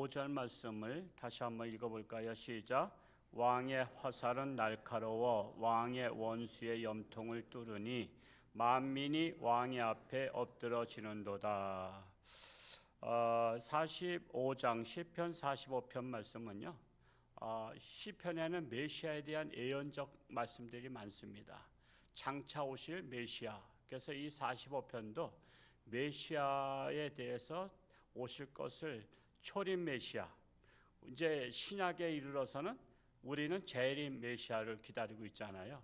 5절 말씀을 다시 한번 읽어볼까요? 시작. 왕의 화살은 날카로워 왕의 원수의 염통을 뚫으니 만민이 왕의 앞에 엎드러지는도다. 45장 시편 45편 말씀은요, 시편에는 메시아에 대한 예언적 말씀들이 많습니다. 장차 오실 메시아. 그래서 이 45편도 메시아에 대해서 오실 것을 초림 메시아, 이제 신약에 이르러서는 우리는 재림 메시아를 기다리고 있잖아요.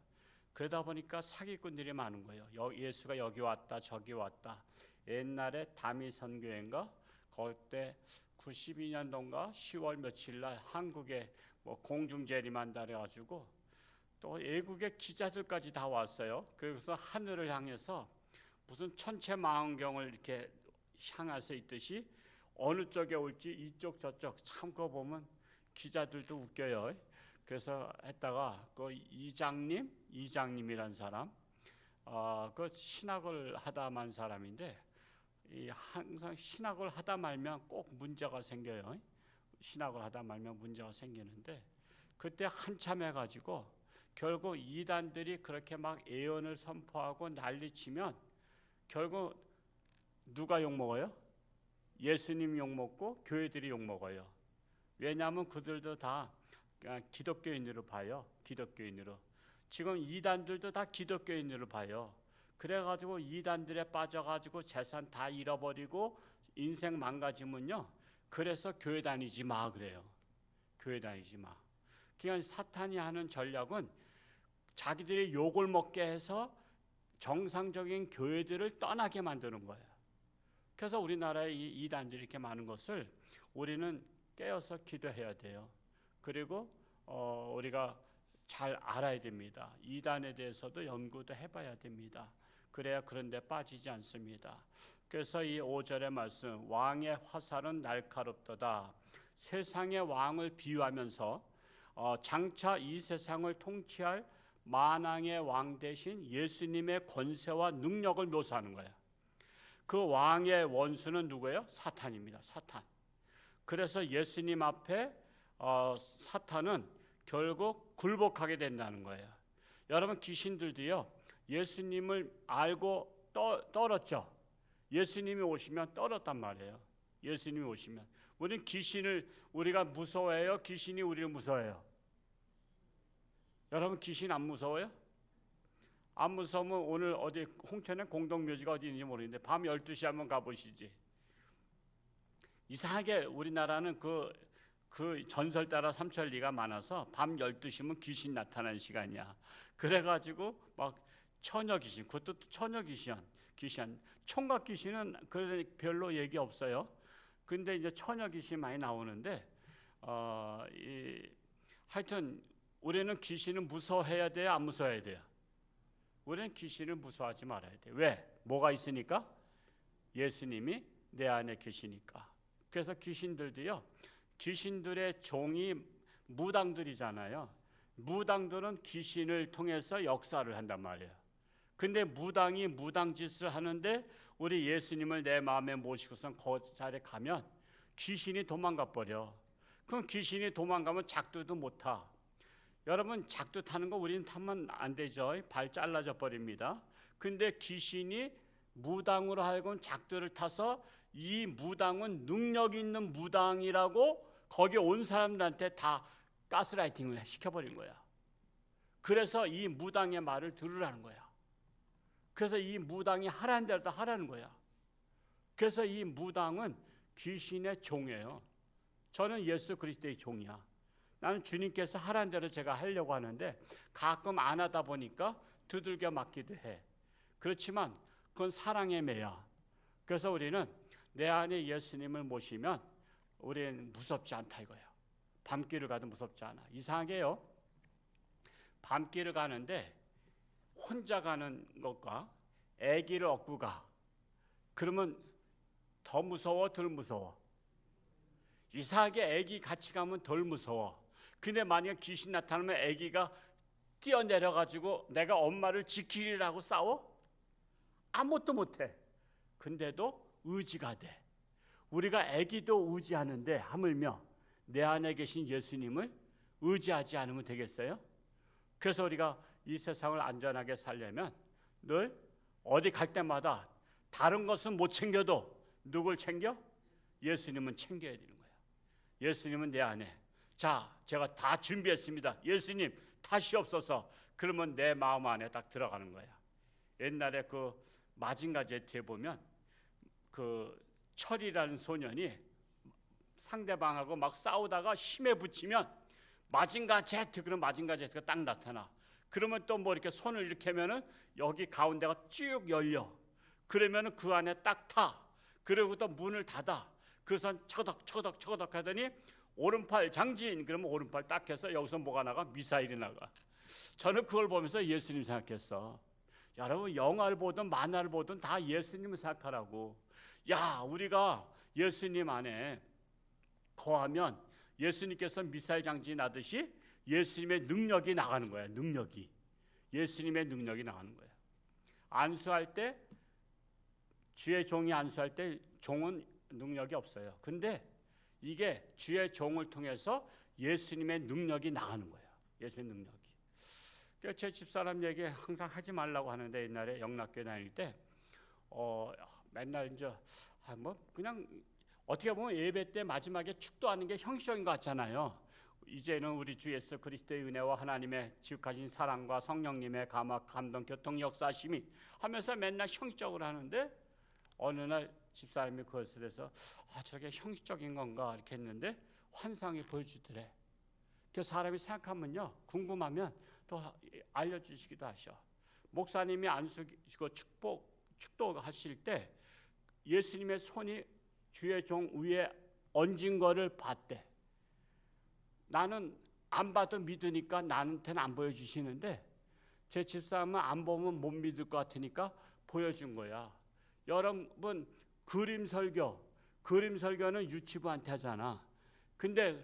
그러다 보니까 사기꾼들이 많은 거예요. 예수가 여기 왔다 저기 왔다. 옛날에 다미 선교회인가 그때 92년도인가 10월 며칠 날 한국에 공중 재림한다 그래가지고 또 외국의 기자들까지 다 왔어요. 그래서 하늘을 향해서 무슨 천체망원경을 이렇게 향해서 있듯이 어느 쪽에 올지 이쪽 저쪽 참 그거 보면 기자들도 웃겨요. 그래서 했다가 그 이장님이란 사람, 그 신학을 하다만 사람인데 항상 신학을 하다 말면 꼭 문제가 생겨요. 신학을 하다 말면 문제가 생기는데 그때 한참 해가지고 결국 이단들이 그렇게 막 예언을 선포하고 난리치면 결국 누가 욕먹어요? 예수님 욕먹고 교회들이 욕먹어요. 왜냐하면 그들도 다 기독교인으로 봐요. 기독교인으로. 지금 이단들도 다 기독교인으로 봐요. 그래가지고 이단들에 빠져가지고 재산 다 잃어버리고 인생 망가지면요, 그래서 교회 다니지 마 그래요. 교회 다니지 마. 그냥 사탄이 하는 전략은 자기들이 욕을 먹게 해서 정상적인 교회들을 떠나게 만드는 거예요. 그래서 우리나라에 이 이단들이 이렇게 많은 것을 우리는 깨어서 기도해야 돼요. 그리고 우리가 잘 알아야 됩니다. 이단에 대해서도 연구도 해봐야 됩니다. 그래야 그런 데 빠지지 않습니다. 그래서 이 5절의 말씀, 왕의 화살은 날카롭도다. 세상의 왕을 비유하면서 장차 이 세상을 통치할 만왕의 왕 대신 예수님의 권세와 능력을 묘사하는 거예요. 그 왕의 원수는 누구예요? 사탄입니다. 사탄. 그래서 예수님 앞에 사탄은 결국 굴복하게 된다는 거예요. 여러분, 귀신들도요, 예수님을 알고 떨었죠. 예수님이 오시면 떨었단 말이에요. 예수님이 오시면 우리는 귀신을 우리가 무서워해요? 귀신이 우리를 무서워해요? 여러분, 귀신 안 무서워요? 안 무서우면 오늘 어디 홍천에 공동묘지가 어디 있는지 모르겠는데 밤 12시 한번 가보시지. 이상하게 우리나라는 그 전설 따라 삼천리가 많아서 밤 12시면 귀신 나타나는 시간이야. 그래가지고 막 처녀 귀신, 그것도 처녀 귀신, 총각 귀신은 별로 얘기 없어요. 근데 이제 처녀 귀신 많이 나오는데 하여튼 우리는 귀신을 무서워해야 돼요, 안 무서워해야 돼요? 우리는 귀신을 무서워하지 말아야 돼요. 왜? 뭐가 있으니까? 예수님이 내 안에 계시니까. 그래서 귀신들도요, 귀신들의 종이 무당들이잖아요. 무당들은 귀신을 통해서 역사를 한단 말이에요. 근데 무당이 무당짓을 하는데 우리 예수님을 내 마음에 모시고선 그 자리에 가면 귀신이 도망가 버려. 그럼 귀신이 도망가면 작두도 못 타. 여러분, 작두 타는 거 우리는 타면 안 되죠. 발 잘라져 버립니다. 근데 귀신이 무당으로 하여금 작두를 타서 이 무당은 능력 있는 무당이라고 거기 온 사람들한테 다 가스라이팅을 시켜버린 거야. 그래서 이 무당의 말을 들으라는 거야. 그래서 이 무당이 하라는 대로 다 하라는 거야. 그래서 이 무당은 귀신의 종이에요. 저는 예수 그리스도의 종이야. 나는 주님께서 하라는 대로 제가 하려고 하는데 가끔 안 하다 보니까 두들겨 맞기도 해. 그렇지만 그건 사랑의 매야. 그래서 우리는 내 안에 예수님을 모시면 우리는 무섭지 않다 이거예요. 밤길을 가도 무섭지 않아. 이상하게요, 밤길을 가는데 혼자 가는 것과 아기를 업고 가. 그러면 더 무서워, 덜 무서워? 이상하게 아기 같이 가면 덜 무서워. 근데 만약에 귀신 나타나면 아기가 뛰어내려가지고 내가 엄마를 지키리라고 싸워? 아무것도 못해. 근데도 의지가 돼. 우리가 아기도 의지하는데 하물며 내 안에 계신 예수님을 의지하지 않으면 되겠어요? 그래서 우리가 이 세상을 안전하게 살려면 늘 어디 갈 때마다 다른 것은 못 챙겨도 누굴 챙겨? 예수님은 챙겨야 되는 거예요. 예수님은 내 안에. 자, 제가 다 준비했습니다. 예수님 다시옵소서. 그러면 내 마음 안에 딱 들어가는 거야. 옛날에 그 마징가 제트에 보면 그 철이라는 소년이 상대방하고 막 싸우다가 힘에 붙이면 마징가 제트, 그럼 마징가 제트가 딱 나타나. 그러면 또 뭐 이렇게 손을 이렇게 하면은 여기 가운데가 쭉 열려. 그러면은 그 안에 딱 타. 그리고 또 문을 닫아. 그래서 처덕처덕 하더니 오른팔 장진, 그러면 오른팔 딱 해서 여기서 뭐가 나가? 미사일이 나가. 저는 그걸 보면서 예수님 생각했어. 여러분, 영화를 보든 만화를 보든 다 예수님을 생각하라고. 야, 우리가 예수님 안에 거하면 예수님께서 미사일 장진이 나듯이 예수님의 능력이 나가는 거야. 능력이. 예수님의 능력이 나가는 거야. 안수할 때, 주의 종이 안수할 때 종은 능력이 없어요. 근데 이게 주의 종을 통해서 예수님의 능력이 나가는 거예요. 예수님의 능력이. 그러니까 제 집사람 얘기 항상 하지 말라고 하는데, 옛날에 영락교회 다닐 때 맨날 이제 뭐 그냥 어떻게 보면 예배 때 마지막에 축도하는 게 형식적인 것 같잖아요. 이제는 우리 주 예수 그리스도의 은혜와 하나님의 지극하신 사랑과 성령님의 감동, 교통, 역사심이 하면서 맨날 형식적으로 하는데, 어느 날 집사람이 그것에 대해서 저게 형식적인 건가 이렇게 했는데 환상이 보여주더래. 그 사람이 생각하면요, 궁금하면 또 알려주시기도 하셔. 목사님이 안수기고 축도하실 때 예수님의 손이 주의 종 위에 얹은 거를 봤대. 나는 안 봐도 믿으니까 나한테는 안 보여주시는데, 제 집사람은 안 보면 못 믿을 것 같으니까 보여준 거야. 여러분, 그림 설교는 유치부한테 하잖아. 근데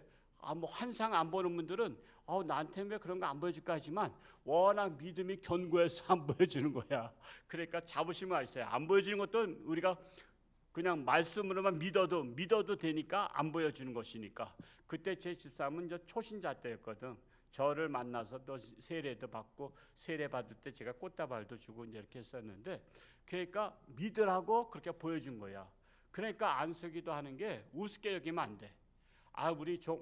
뭐 환상 안 보는 분들은 나한테 왜 그런 거 안 보여줄까 하지만 워낙 믿음이 견고해서 안 보여주는 거야. 그러니까 자부심을 가지세요. 안 보여주는 것도 우리가 그냥 말씀으로만 믿어도 되니까 안 보여주는 것이니까. 그때 제 집사람은 이제 초신자 때였거든. 저를 만나서 또 세례도 받고, 세례 받을 때 제가 꽃다발도 주고 이제 이렇게 했었는데, 그러니까 믿으라고 그렇게 보여준 거야. 그러니까 안수기도 하는 게 우습게 여기면 안 돼.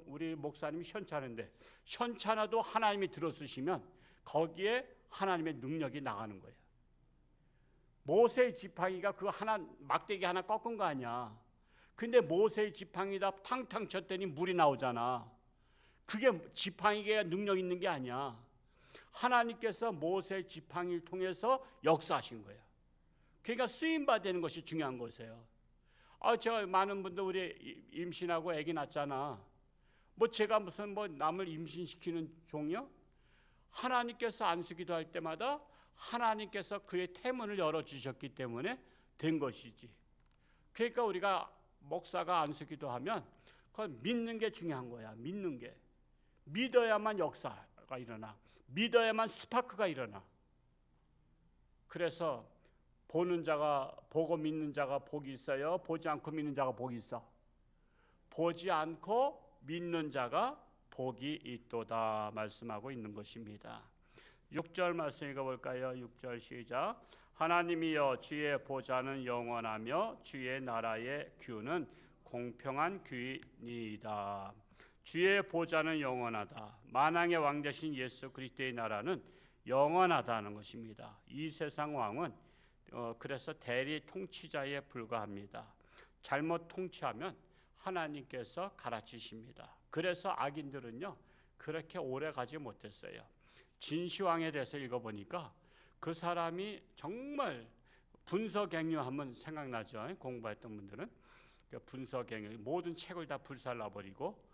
우리 목사님이 현찮은데, 현찮아도 하나님이 들어주시면 거기에 하나님의 능력이 나가는 거야. 모세의 지팡이가 그 하나 막대기 하나 꺾은 거 아니야. 근데 모세의 지팡이다 탕탕 쳤더니 물이 나오잖아. 그게 지팡이가 능력 있는 게 아니야. 하나님께서 모세의 지팡이를 통해서 역사하신 거야. 그러니까 쓰임 받는 것이 중요한 것이에요. 저 많은 분들 우리 임신하고 아기 낳잖아. 뭐 제가 무슨 뭐 남을 임신시키는 종이요? 하나님께서 안수기도 할 때마다 하나님께서 그의 태문을 열어주셨기 때문에 된 것이지. 그러니까 우리가 목사가 안수기도 하면 그건 믿는 게 중요한 거야. 믿는 게. 믿어야만 역사가 일어나. 믿어야만 스파크가 일어나. 그래서 보는 자가 보고 믿는 자가 복이 있어요. 보지 않고 믿는 자가 복이 있어. 보지 않고 믿는 자가 복이 있도다 말씀하고 있는 것입니다. 6절 말씀 읽어볼까요? 6절 시작. 하나님이여 주의 보좌는 영원하며 주의 나라의 규는 공평한 규이니이다. 주의 보좌는 영원하다. 만왕의 왕 되신 예수 그리스도의 나라는 영원하다는 것입니다. 이 세상 왕은 그래서 대리 통치자에 불과합니다. 잘못 통치하면 하나님께서 갈아치십니다. 그래서 악인들은요 그렇게 오래 가지 못했어요. 진시황에 대해서 읽어보니까 그 사람이 정말 분서갱유하면 생각나죠. 공부했던 분들은 분서갱유 모든 책을 다 불살라버리고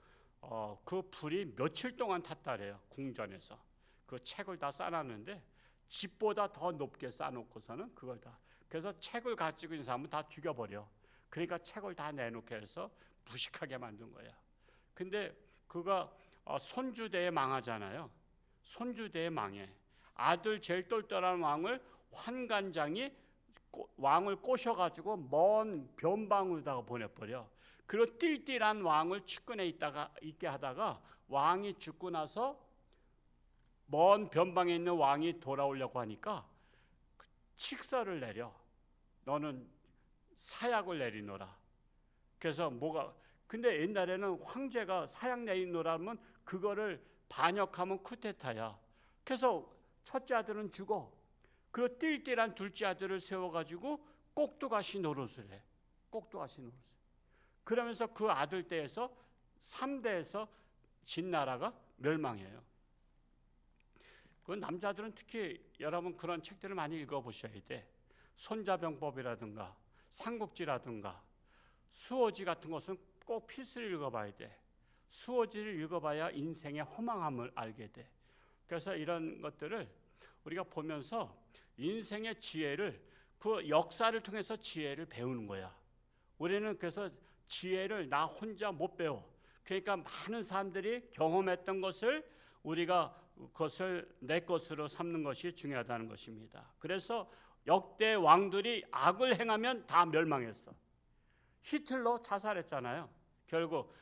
그 불이 며칠 동안 탔다래요. 궁전에서 그 책을 다 쌓아놨는데 집보다 더 높게 쌓아놓고서는 그걸 다, 그래서 책을 가지고 있는 사람은 다 죽여버려. 그러니까 책을 다 내놓게 해서 무식하게 만든 거야. 근데 그가 손주대에 망하잖아요. 손주대에 망해. 아들 제일 똘똘한 왕을 환관장이 왕을 꼬셔가지고 먼 변방으로다가 보내버려. 그리고 띨띨한 왕을 측근에 있게 하다가 왕이 죽고 나서 먼 변방에 있는 왕이 돌아오려고 하니까 칙서를 내려. 너는 사약을 내리노라. 그래서 근데 옛날에는 황제가 사약 내리노라면 그거를 반역하면 쿠데타야. 그래서 첫째 아들은 죽어. 그리고 띨띨한 둘째 아들을 세워가지고 꼭두가시 노릇을 해. 꼭두가시 노릇을. 그러면서 그 아들 때에서 3대에서 진나라가 멸망해요. 그 남자들은 특히 여러분 그런 책들을 많이 읽어보셔야 돼. 손자병법이라든가 삼국지라든가 수호지 같은 것은 꼭 필수로 읽어봐야 돼. 수호지를 읽어봐야 인생의 허망함을 알게 돼. 그래서 이런 것들을 우리가 보면서 인생의 지혜를 그 역사를 통해서 지혜를 배우는 거야. 우리는 그래서 지혜를 나 혼자 못 배워. 그러니까 많은 사람들이 경험했던 것을 우리가 그것을 내 것으로 삼는 것이 중요하다는 것입니다. 그래서 역대 왕들이 악을 행하면 다 멸망했어. 히틀러 자살했잖아요. 결국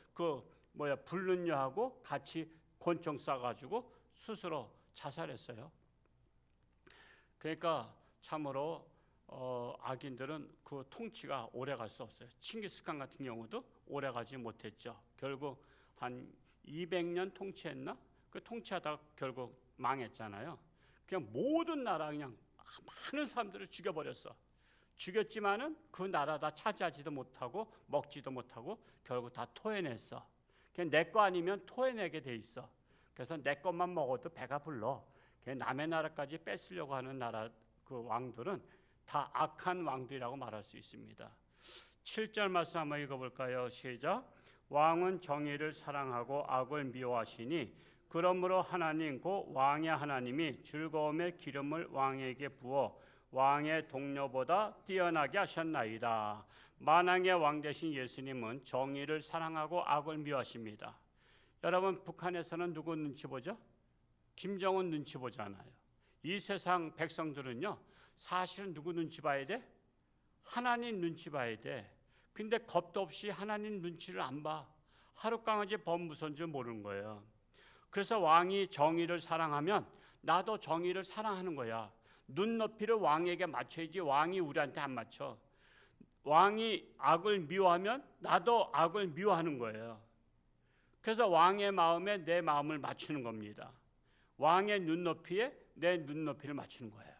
불른 여하고 같이 권총 쏴가지고 스스로 자살했어요. 그러니까 참으로 악인들은 그 통치가 오래 갈 수 없어요. 칭기스칸 같은 경우도 오래 가지 못했죠. 결국 한 200년 통치했나? 그 통치하다가 결국 망했잖아요. 그냥 모든 나라 그냥 많은 사람들을 죽여버렸어. 죽였지만은 그 나라 다 차지하지도 못하고 먹지도 못하고 결국 다 토해냈어. 그냥 내 거 아니면 토해내게 돼 있어. 그래서 내 것만 먹어도 배가 불러. 남의 나라까지 뺏으려고 하는 나라 그 왕들은 다 악한 왕들이라고 말할 수 있습니다. 7절 말씀 한번 읽어볼까요? 시작. 왕은 정의를 사랑하고 악을 미워하시니 그러므로 하나님 곧 왕의 하나님이 즐거움의 기름을 왕에게 부어 왕의 동료보다 뛰어나게 하셨나이다. 만왕의 왕 되신 예수님은 정의를 사랑하고 악을 미워하십니다. 여러분 북한에서는 누구 눈치 보죠? 김정은 눈치 보잖아요. 이 세상 백성들은요 사실은 누구 눈치 봐야 돼? 하나님 눈치 봐야 돼. 근데 겁도 없이 하나님 눈치를 안 봐. 하룻강아지 범 무서운 줄 모르는 거예요. 그래서 왕이 정의를 사랑하면 나도 정의를 사랑하는 거야. 눈높이를 왕에게 맞춰야지 왕이 우리한테 안 맞춰. 왕이 악을 미워하면 나도 악을 미워하는 거예요. 그래서 왕의 마음에 내 마음을 맞추는 겁니다. 왕의 눈높이에 내 눈높이를 맞추는 거예요.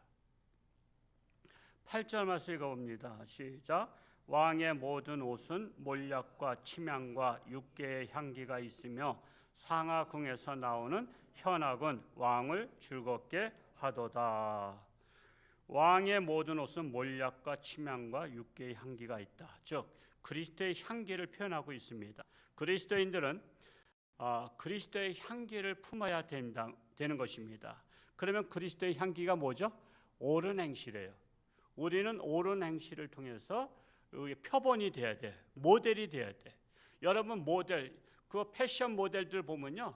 8절 말씀 읽어봅니다. 시작. 왕의 모든 옷은 몰약과 침향과 육개의 향기가 있으며 상하궁에서 나오는 현악은 왕을 즐겁게 하도다. 왕의 모든 옷은 몰약과 침향과 육개의 향기가 있다. 즉 그리스도의 향기를 표현하고 있습니다. 그리스도인들은 그리스도의 향기를 품어야 되는 것입니다. 그러면 그리스도의 향기가 뭐죠? 옳은 행실이에요. 우리는 옳은 행실을 통해서 표본이 돼야 돼. 모델이 돼야 돼. 여러분 모델, 그 패션 모델들 보면요.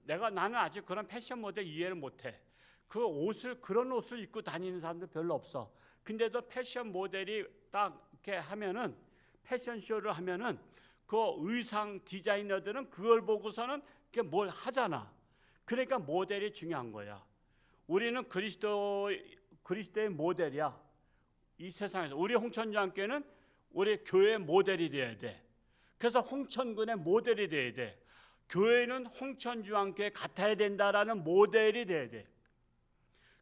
나는 아직 그런 패션 모델 이해를 못해. 그런 옷을 입고 다니는 사람들 별로 없어. 근데도 패션 모델이 딱 이렇게 하면은, 패션쇼를 하면은 그 의상 디자이너들은 그걸 보고서는 뭘 하잖아. 그러니까 모델이 중요한 거야. 우리는 그리스도의 모델이야. 이 세상에서 우리 홍천주교회는 우리 교회 모델이 돼야 돼. 그래서 홍천군의 모델이 돼야 돼. 교회는 홍천주교회 같아야 된다라는 모델이 돼야 돼.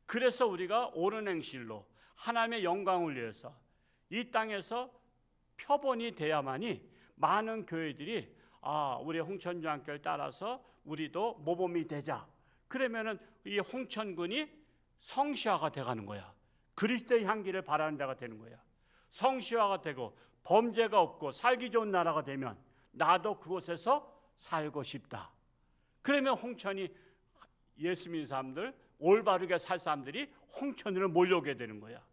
그래서 우리가 옳은 행실로 하나님의 영광을 위해서 이 땅에서 표본이 돼야만이 많은 교회들이 우리 홍천주교회를 따라서 우리도 모범이 되자. 그러면은 이 홍천군이 성시화가 돼가는 거야. 그리스도의 향기를 바라는 데가 되는 거야. 성시화가 되고 범죄가 없고 살기 좋은 나라가 되면 나도 그곳에서 살고 싶다. 그러면 홍천이 예수 믿는 사람들, 올바르게 살 사람들이 홍천으로 몰려오게 되는 거야.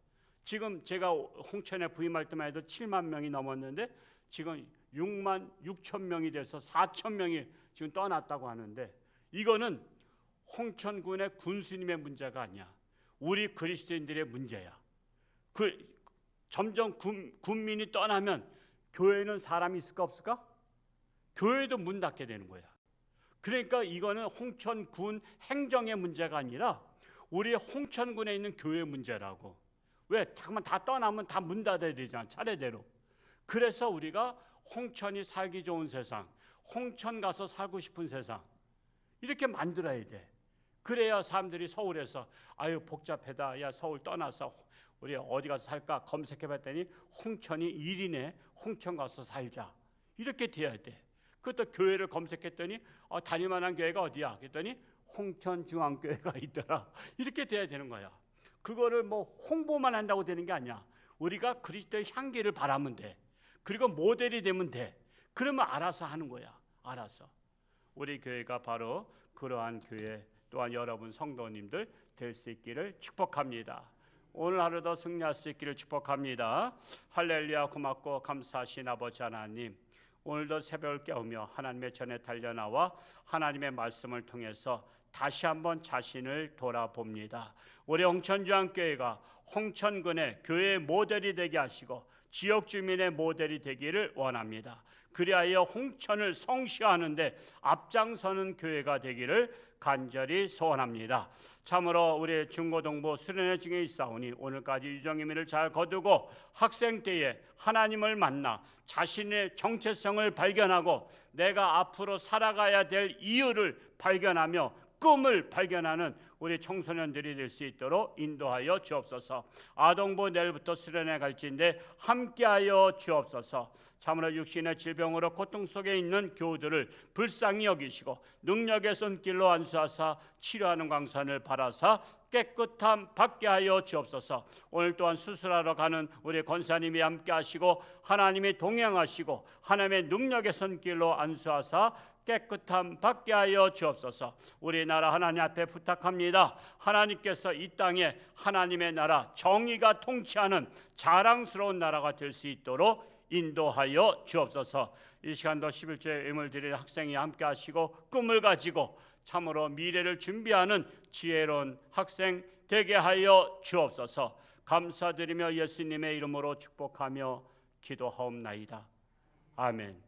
지금 제가 홍천에 부임할 때만 해도 7만 명이 넘었는데 지금 6만 6천 명이 돼서 4천 명이 지금 떠났다고 하는데, 이거는 홍천군의 군수님의 문제가 아니야. 우리 그리스도인들의 문제야. 점점 군민이 떠나면 교회는 사람이 있을까 없을까? 교회도 문 닫게 되는 거야. 그러니까 이거는 홍천군 행정의 문제가 아니라 우리 홍천군에 있는 교회 문제라고. 왜? 잠깐만 다 떠나면 다 문 닫아야 되잖아, 차례대로. 그래서 우리가 홍천이 살기 좋은 세상, 홍천 가서 살고 싶은 세상 이렇게 만들어야 돼. 그래야 사람들이 서울에서 아유 복잡하다, 야 서울 떠나서 우리 어디 가서 살까 검색해봤더니 홍천이 1위네, 홍천 가서 살자, 이렇게 돼야 돼. 그것도 교회를 검색했더니 다닐만한 교회가 어디야? 그랬더니 홍천중앙교회가 있더라. 이렇게 돼야 되는 거야. 그거를 뭐 홍보만 한다고 되는 게 아니야. 우리가 그리스도의 향기를 바라면 돼. 그리고 모델이 되면 돼. 그러면 알아서 하는 거야. 알아서. 우리 교회가 바로 그러한 교회, 또한 여러분 성도님들 될 수 있기를 축복합니다. 오늘 하루도 승리할 수 있기를 축복합니다. 할렐루야. 고맙고 감사하신 아버지 하나님, 오늘도 새벽을 깨우며 하나님의 전에 달려나와 하나님의 말씀을 통해서 다시 한번 자신을 돌아봅니다. 우리 홍천중앙교회가 홍천군의 교회의 모델이 되게 하시고 지역 주민의 모델이 되기를 원합니다. 그리하여 홍천을 성시하는데 앞장서는 교회가 되기를 간절히 소원합니다. 참으로 우리 중고등부 수련회 중에 있사오니 오늘까지 유정의미를 잘 거두고 학생 때에 하나님을 만나 자신의 정체성을 발견하고 내가 앞으로 살아가야 될 이유를 발견하며 꿈을 발견하는 우리 청소년들이 될 수 있도록 인도하여 주옵소서. 아동부 내일부터 수련회 갈지인데 함께하여 주옵소서. 참으로 육신의 질병으로 고통 속에 있는 교우들을 불쌍히 여기시고 능력의 손길로 안수하사 치료하는 광선을 바라사 깨끗함 받게 하여 주옵소서. 오늘 또한 수술하러 가는 우리 권사님이 함께 하시고 하나님이 동행하시고 하나님의 능력의 손길로 안수하사 깨끗함 받게 하여 주옵소서. 우리나라 하나님 앞에 부탁합니다. 하나님께서 이 땅에 하나님의 나라 정의가 통치하는 자랑스러운 나라가 될 수 있도록 인도하여 주옵소서. 이 시간도 11조의 의무를 드리는 학생이 함께 하시고 꿈을 가지고 참으로 미래를 준비하는 지혜로운 학생 되게 하여 주옵소서. 감사드리며 예수님의 이름으로 축복하며 기도하옵나이다. 아멘.